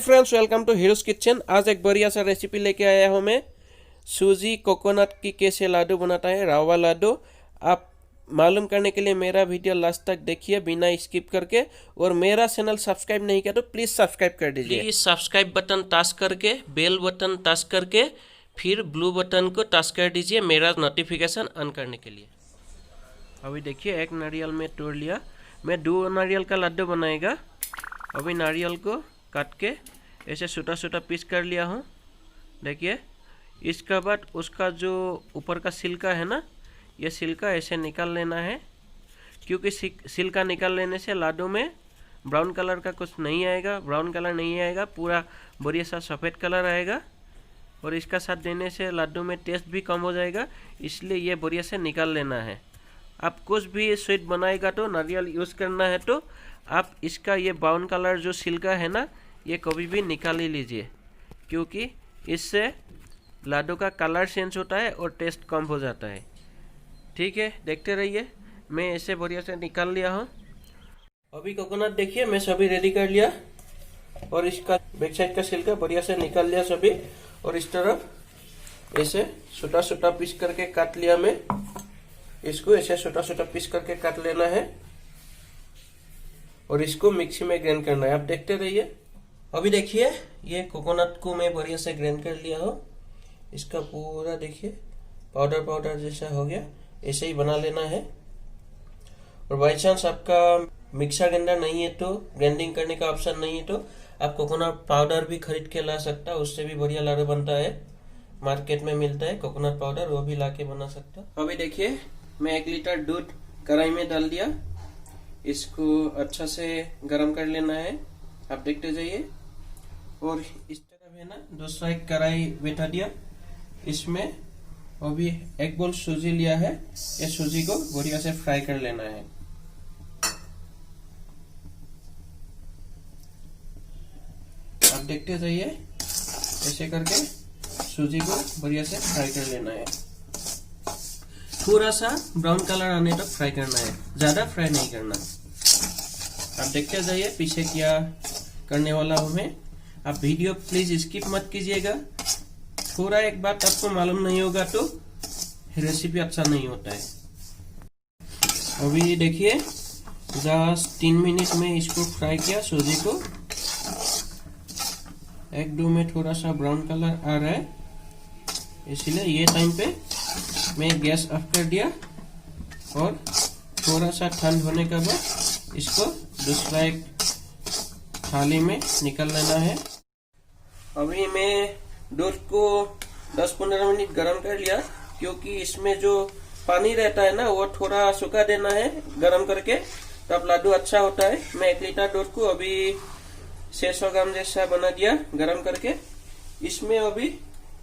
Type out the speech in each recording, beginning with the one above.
Friends, welcome to heroes kitchen. आज एक बढ़िया सा रेसिपी लेके आया हूँ मैं। सूजी कोकोनट की कैसे लाडू बनाता है, रावा लाडू। आप मालूम करने के लिए मेरा वीडियो लास्ट तक देखिए बिना स्किप करके। और मेरा चैनल सब्सक्राइब नहीं किया तो प्लीज़ सब्सक्राइब कर दीजिए। प्लीज़ सब्सक्राइब बटन टच करके, बेल बटन टच करके, फिर ब्लू बटन को टच कर दीजिए मेरा नोटिफिकेशन ऑन करने के लिए। अभी देखिए, एक नारियल में तोड़ लिया। मैं 2 नारियल का लड्डू बनाएगा। अभी नारियल को काट के ऐसे छोटा छोटा पीस कर लिया हूँ। देखिए, इसके बाद उसका जो ऊपर का छिलका है ना, ये छिलका ऐसे निकाल लेना है, क्योंकि छिलका निकाल लेने से लाडू में ब्राउन कलर का कुछ नहीं आएगा। ब्राउन कलर नहीं आएगा, पूरा बढ़िया सा सफ़ेद कलर आएगा। और इसका साथ देने से लाडू में टेस्ट भी कम हो जाएगा, इसलिए ये बढ़िया से निकाल लेना है। आप कुछ भी स्वीट बनाएगा तो नारियल यूज़ करना है तो आप इसका ये ब्राउन कलर जो छिलका है ना, ये कभी भी निकाल ही लीजिए, क्योंकि इससे लाडू का कलर चेंज होता है और टेस्ट कम हो जाता है। ठीक है, देखते रहिए। मैं ऐसे बढ़िया से निकाल लिया हूँ। अभी कोकोनट देखिए, मैं सभी रेडी कर लिया और इसका बैक साइड का छिलका बढ़िया से निकाल लिया सभी। और इस तरफ ऐसे छोटा छोटा पीस करके काट लिया मैं। इसको ऐसे छोटा छोटा पीस करके काट लेना है और इसको मिक्सी में ग्राइंड करना है। आप देखते रहिए। अभी देखिए, ये कोकोनट को मैं बढ़िया से ग्राइंड कर लिया हूँ। इसका पूरा देखिए पाउडर पाउडर जैसा हो गया। ऐसे ही बना लेना है। और बाई चांस आपका मिक्सर ग्राइंडर नहीं है तो, ग्राइंडिंग करने का ऑप्शन नहीं है तो आप कोकोनट पाउडर भी खरीद के ला सकता है। उससे भी बढ़िया लाडू बनता है। मार्केट में मिलता है कोकोनट पाउडर, वो भी ला के बना सकता है। अभी देखिए, मैं 1 लीटर दूध कढ़ाई में डाल दिया। इसको अच्छा से गरम कर लेना है। आप देखते जाइए। और इस तरह है ना, दूसरा एक कढ़ाई बैठा दिया। इसमें अभी 1 बोल सूजी लिया है। ये सूजी को बढ़िया से फ्राई कर लेना है। आप देखते जाइए। ऐसे करके सूजी को बढ़िया से फ्राई कर लेना है। थोड़ा सा ब्राउन कलर आने तक फ्राई करना है, ज्यादा फ्राई नहीं करना। आप देखते जाइए पीछे क्या करने वाला हूं मैं। आप वीडियो प्लीज स्किप मत कीजिएगा। थोड़ा एक बात आपको मालूम नहीं होगा तो रेसिपी अच्छा नहीं होता है। अभी देखिए, जस्ट 3 मिनट में इसको फ्राई किया सूजी को। 1-2 में थोड़ा सा ब्राउन कलर आ रहा है, इसलिए ये टाइम पे मैं गैस ऑफ कर दिया। और थोड़ा सा ठंड होने के बाद इसको दूसरा एक थाली में निकाल लेना है। अभी मैं दूध को 10-15 मिनट गर्म कर लिया, क्योंकि इसमें जो पानी रहता है ना, वो थोड़ा सूखा देना है गर्म करके, तब लाडू अच्छा होता है। मैं 1 लीटर दूध को अभी 600 ग्राम जैसा बना दिया गर्म करके। इसमें अभी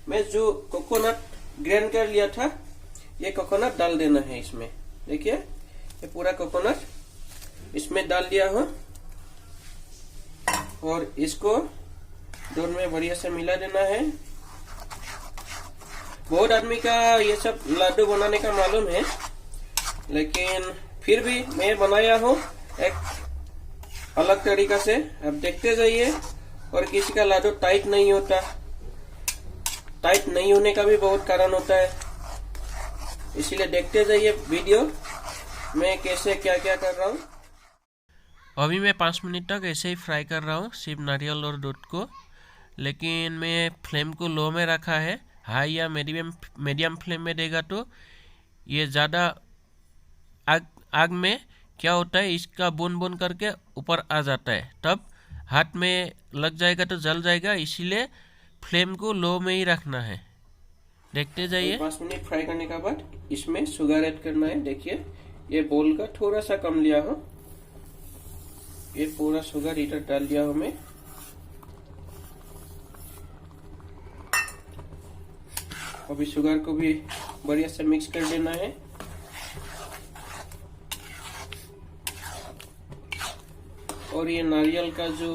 मैं जो कोकोनट ग्राइंड कर लिया था, ये कोकोनट डाल देना है इसमें। देखिए, ये पूरा कोकोनट इसमें डाल दिया हूँ। और इसको दूध में बढ़िया से मिला देना है। बहुत आदमी का ये सब लाडू बनाने का मालूम है, लेकिन फिर भी मैं बनाया हूँ एक अलग तरीका से। अब देखते जाइए। और किसी का लाडू टाइट नहीं होता। टाइट नहीं होने का भी बहुत कारण होता है, इसलिए देखते जाइए वीडियो मैं कैसे क्या क्या कर रहा हूँ। अभी मैं 5 मिनट तक ऐसे ही फ्राई कर रहा हूँ, सिर्फ नारियल और दूध को। लेकिन मैं फ्लेम को लो में रखा है। हाई या मीडियम फ्लेम में देगा तो ये ज़्यादा आग में क्या होता है, इसका बुन बुन करके ऊपर आ जाता है, तब हाथ में लग जाएगा तो जल जाएगा। इसीलिए फ्लेम को लो में ही रखना है। देखते जाइए। 5 मिनट फ्राई करने के बाद इसमें शुगर ऐड करना है। देखिए, ये बोल का थोड़ा सा कम लिया हूँ। ये पूरा शुगर इधर डाल दिया हूँ मैं। अभी शुगर को भी बढ़िया से मिक्स कर देना है। और ये नारियल का जो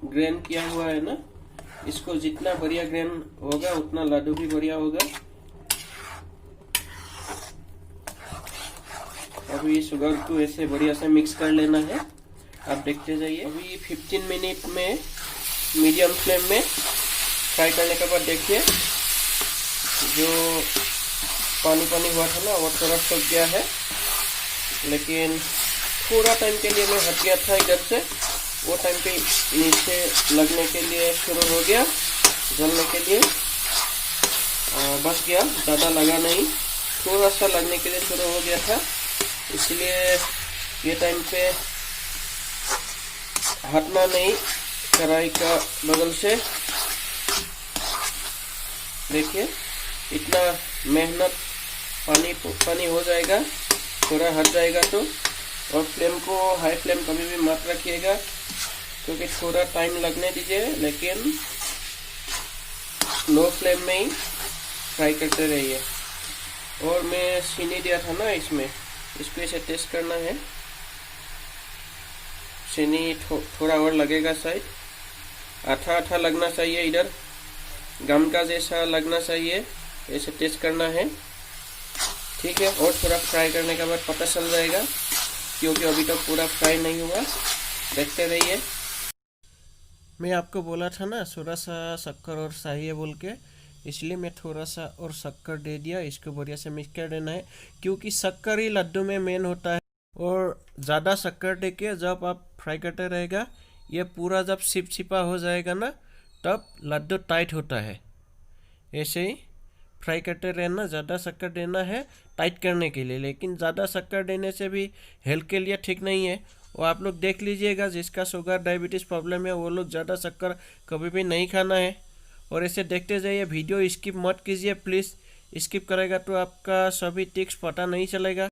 ग्राइंड किया हुआ है ना, इसको जितना बढ़िया ग्राइंड होगा उतना लाडू भी बढ़िया होगा। अभी शुगर को ऐसे बढ़िया से मिक्स कर लेना है। आप देखते जाइए। अभी 15 मिनट में मीडियम फ्लेम में फ्राई करने के बाद देखिए जो पानी पानी हुआ था ना वो थोड़ा सूख गया है, लेकिन थोड़ा टाइम के लिए मैं हट गया था इधर से, वो टाइम पे नीचे लगने के लिए शुरू हो गया, जलने के लिए बच गया, ज़्यादा लगा नहीं, थोड़ा सा लगने के लिए शुरू हो गया था। इसलिए ये टाइम पे हटना नहीं कढ़ाई का बगल से। देखिए इतना मेहनत पानी हो जाएगा, थोड़ा हट जाएगा तो। और फ्लेम को हाई फ्लेम कभी भी मत रखिएगा, क्योंकि थोड़ा टाइम लगने दीजिए, लेकिन लो फ्लेम में ही फ्राई करते रहिए। और मैं चीनी दिया था ना इसमें, इसको इसे टेस्ट करना है। चीनी थोड़ा और लगेगा शायद, आठा आठा लगना चाहिए, इधर गम का जैसा लगना चाहिए, ऐसे टेस्ट करना है। ठीक है, और थोड़ा फ्राई करने के बाद पता चल जाएगा, क्योंकि अभी तक पूरा फ्राई नहीं हुआ। देखते रहिए। मैं आपको बोला था ना थोड़ा सा शक्कर और चाहिए बोल के, इसलिए मैं थोड़ा सा और शक्कर दे दिया। इसको बढ़िया से मिक्स कर देना है, क्योंकि शक्कर ही लड्डू में मेन होता है। और ज़्यादा शक्कर दे के जब आप फ्राई करते रहेगा, ये पूरा जब चिपचिपा हो जाएगा ना, तब लड्डू टाइट होता है। ऐसे ही फ्राई करते रहना, ज़्यादा शक्कर देना है टाइट करने के लिए, लेकिन ज़्यादा शक्कर देने से भी हेल्थ के लिए ठीक नहीं है। और आप लोग देख लीजिएगा, जिसका शुगर डायबिटीज़ प्रॉब्लम है वो लोग ज़्यादा शक्कर कभी भी नहीं खाना है। और ऐसे देखते जाइए, वीडियो स्किप मत कीजिए प्लीज़, स्किप करेगा तो आपका सभी टिप्स पता नहीं चलेगा।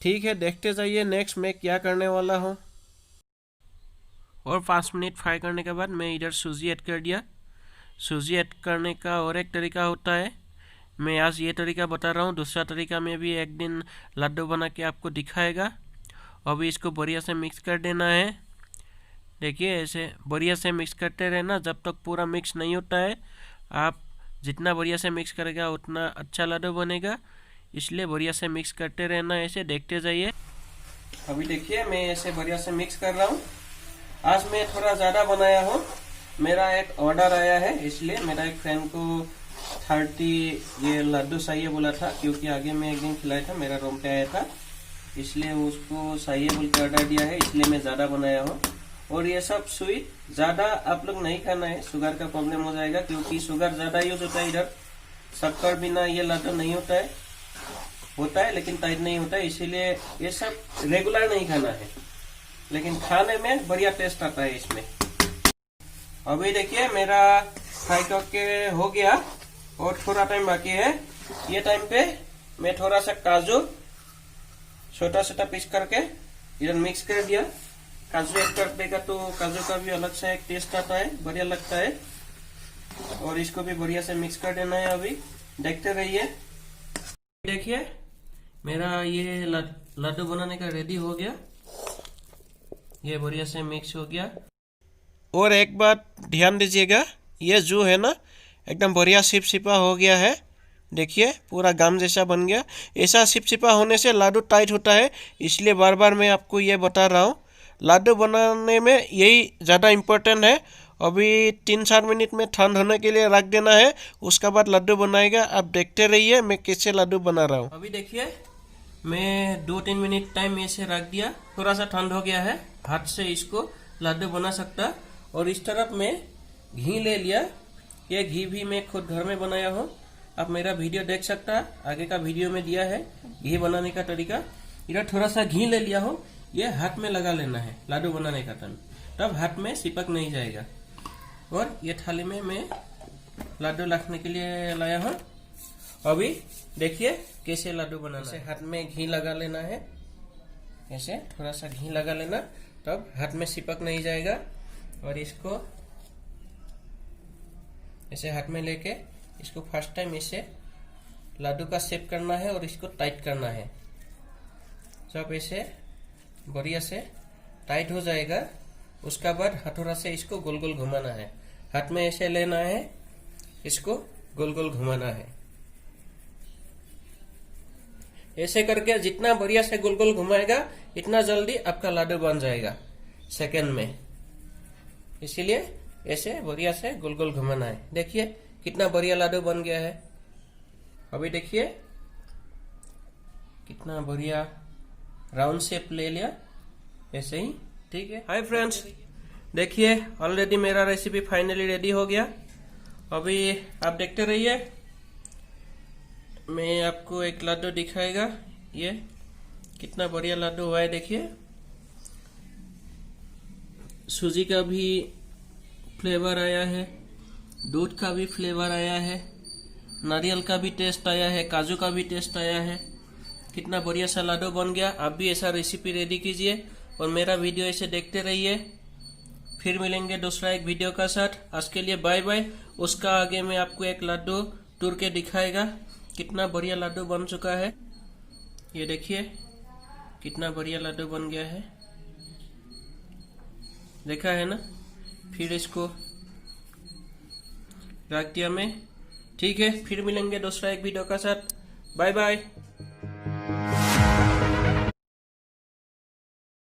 ठीक है, देखते जाइए नेक्स्ट मैं क्या करने वाला हूँ। और 5 मिनट फ्राई करने के बाद मैं इधर सूजी ऐड कर दिया। सूजी ऐड करने का और एक तरीका होता है, मैं आज ये तरीका बता रहा हूँ, दूसरा तरीका में भी एक दिन लड्डू बना के आपको दिखाएगा। अभी इसको बढ़िया से मिक्स कर देना है। देखिए ऐसे बढ़िया से मिक्स करते रहना जब तक पूरा मिक्स नहीं होता है। आप जितना बढ़िया से मिक्स करेगा उतना अच्छा लड्डू बनेगा, इसलिए बढ़िया से मिक्स करते रहना। ऐसे देखते जाइए। अभी देखिए मैं ऐसे बढ़िया से मिक्स कर रहा हूँ। आज मैं थोड़ा ज़्यादा बनाया हूँ, मेरा एक ऑर्डर आया है, इसलिए मेरा एक फ्रेंड को 30 ये लड्डू चाहिए बोला था, क्योंकि आगे मैं एक दिन खिलाया था, मेरा रूम पे आया था, इसलिए उसको चाहिए बोल के ऑर्डर दिया है, इसलिए मैं ज़्यादा बनाया हूँ। और ये सब स्वीट ज़्यादा आप लोग नहीं खाना है, शुगर का प्रॉब्लम हो जाएगा, क्योंकि शुगर ज़्यादा यूज होता है इधर। शक्कर बिना ये लड्डू नहीं होता है लेकिन टाइट नहीं होता है, इसीलिए ये सब रेगुलर नहीं खाना है, लेकिन खाने में बढ़िया टेस्ट आता है इसमें। अभी देखिए मेरा फ्राई करके हो गया और थोड़ा टाइम बाकी है। ये टाइम पे मैं थोड़ा सा काजू छोटा छोटा पीस करके इधर मिक्स कर दिया। काजू ऐड कर देगा तो काजू का भी अलग सा एक टेस्ट आता है, बढ़िया लगता है। और इसको भी बढ़िया से मिक्स कर देना है। अभी देखते रहिए। देखिए मेरा ये लड्डू बनाने का रेडी हो गया, ये बढ़िया से मिक्स हो गया। और एक बात ध्यान दीजिएगा, ये जो है ना एकदम बढ़िया चिपचिपा हो गया है। देखिए पूरा गम जैसा बन गया। ऐसा चिपचिपा होने से लड्डू टाइट होता है, इसलिए बार बार मैं आपको ये बता रहा हूँ। लड्डू बनाने में यही ज़्यादा इम्पोर्टेंट है। अभी 3-4 मिनट में ठंड होने के लिए रख देना है, उसका बाद लड्डू बनाएगा। आप देखते रहिए मैं कैसे लड्डू बना रहा हूँ। अभी देखिए मैं 2-3 मिनट टाइम ऐसे रख दिया, थोड़ा सा ठंड हो गया है, हाथ से इसको लड्डू बना सकता। और इस तरफ में घी ले लिया, ये घी भी मैं खुद घर में बनाया हूँ। आप मेरा वीडियो देख सकता, आगे का वीडियो में दिया है घी बनाने का तरीका। इधर थोड़ा सा घी ले लिया हूँ, ये हाथ में लगा लेना है लड्डू बनाने का टाइम, तब हाथ में चिपक नहीं जाएगा। और ये थाली में मैं लड्डू रखने के लिए लाया हूँ। अभी देखिए कैसे लड्डू बनाना है। हाथ में घी लगा लेना है, ऐसे थोड़ा सा घी लगा लेना, तब हाथ में चिपक नहीं जाएगा। और इसको ऐसे हाथ में लेके इसको फर्स्ट टाइम इसे लड्डू का शेप करना है और इसको टाइट करना है। जब ऐसे बढ़िया से टाइट हो जाएगा, उसका बाद हथौड़ा से इसको गोल गोल घुमाना है। हाथ में ऐसे लेना है, इसको गोल गोल घुमाना है। ऐसे करके जितना बढ़िया से गोल गोल घुमाएगा, इतना जल्दी आपका लड्डू बन जाएगा सेकंड में। इसीलिए ऐसे बढ़िया से गोल गोल घुमाना है। देखिए कितना बढ़िया लाडू बन गया है। अभी देखिए कितना बढ़िया राउंड शेप ले लिया ऐसे ही। ठीक है। हाय फ्रेंड्स, देखिए ऑलरेडी मेरा रेसिपी फाइनली रेडी हो गया। अभी आप देखते रहिए, मैं आपको एक लाडू दिखाएगा। ये कितना बढ़िया लाडू हुआ है। देखिए सूजी का भी फ्लेवर आया है, दूध का भी फ्लेवर आया है, नारियल का भी टेस्ट आया है, काजू का भी टेस्ट आया है। कितना बढ़िया सा लाडू बन गया। आप भी ऐसा रेसिपी रेडी कीजिए और मेरा वीडियो ऐसे देखते रहिए। फिर मिलेंगे दूसरा एक वीडियो का साथ। आज के लिए बाय बाय। उसका आगे में आपको एक लाडू तोड़ के दिखाएगा। कितना बढ़िया लाडू बन चुका है। ये देखिए कितना बढ़िया लाडू बन गया है। देखा है ना। फिर इसको रख दिया मैं। ठीक है, फिर मिलेंगे दूसरा एक वीडियो का साथ। Bye bye.